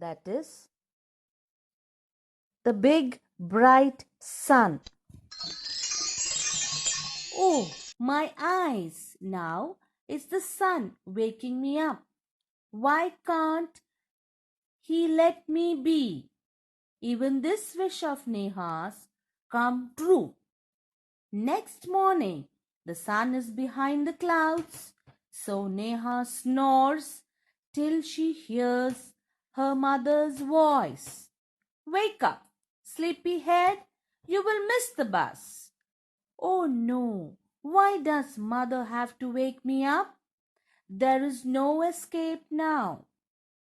that is the big bright sun. Oh, my eyes! Now it's the sun waking me up. Why can't he let me be? Even this wish of Neha's come true. Next morning, the sun is behind the clouds, so Neha snores till she hears her mother's voice. Wake up, sleepyhead, you will miss the bus. Oh no, why does mother have to wake me up? There is no escape now.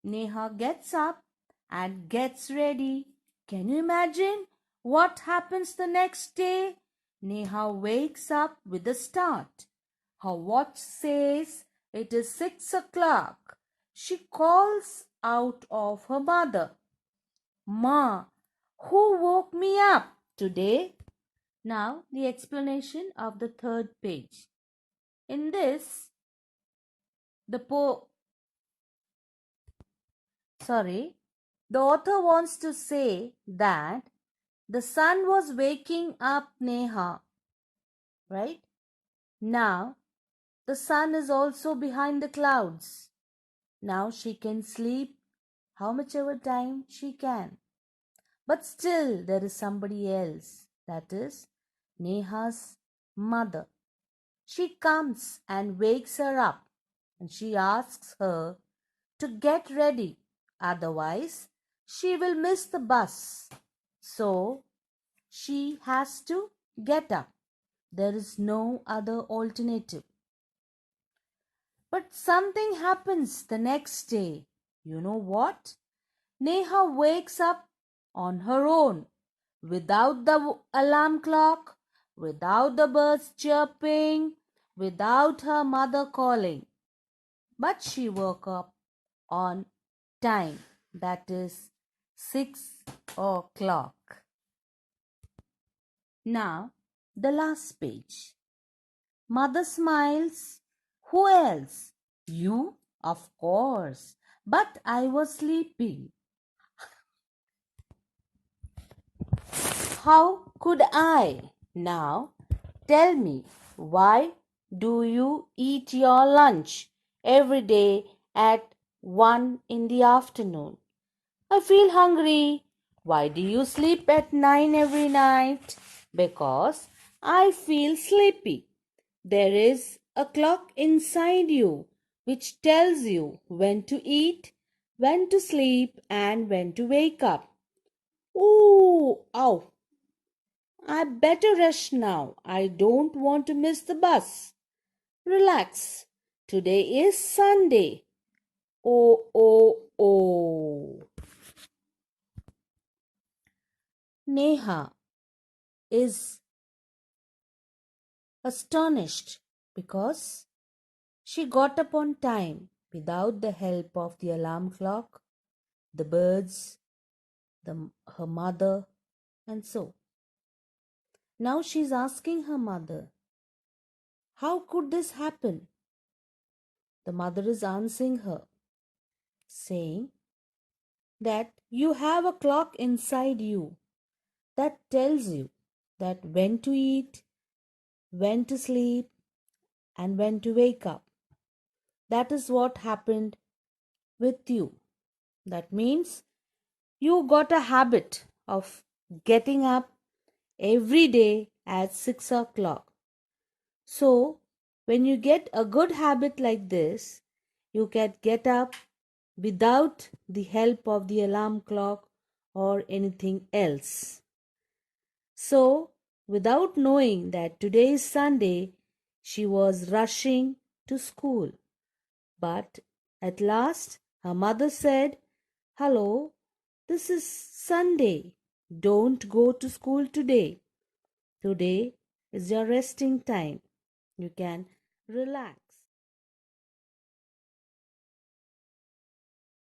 Neha gets up and gets ready. Can you imagine what happens the next day? Neha wakes up with a start. Her watch says it is 6 o'clock. She calls out of her mother, Ma, who woke me up today? Now the explanation of the third page. In this, the author wants to say that the sun was waking up Neha, right? Now the sun is also behind the clouds. Now she can sleep how much ever time she can. But still there is somebody else, that is Neha's mother. She comes and wakes her up and she asks her to get ready, otherwise she will miss the bus. So she has to get up. There is no other alternative. But something happens the next day. You know what? Neha wakes up on her own, without the alarm clock, without the birds chirping, without her mother calling. But she woke up on time, that is 6 o'clock. Now, the last page. Mother smiles. Who else? You, of course. But I was sleeping. How could I? Now, tell me, why do you eat your lunch every day at 1 in the afternoon? I feel hungry. Why do you sleep at 9 every night? Because I feel sleepy. There is a clock inside you which tells you when to eat, when to sleep, and when to wake up. Ooh, ow. I better rush now. I don't want to miss the bus. Relax. Today is Sunday. Oh, oh, oh. Neha is astonished because she got up on time without the help of the alarm clock, the birds, her mother, and so. Now she's asking her mother, how could this happen? The mother is answering her, saying that you have a clock inside you that tells you that when to eat, when to sleep, and when to wake up. That is what happened with you. That means you got a habit of getting up every day at 6 o'clock. So, when you get a good habit like this, you can get up without the help of the alarm clock or anything else. So, without knowing that today is Sunday, she was rushing to school. But at last, her mother said, "Hello, this is Sunday. Don't go to school today. Today is your resting time. You can relax."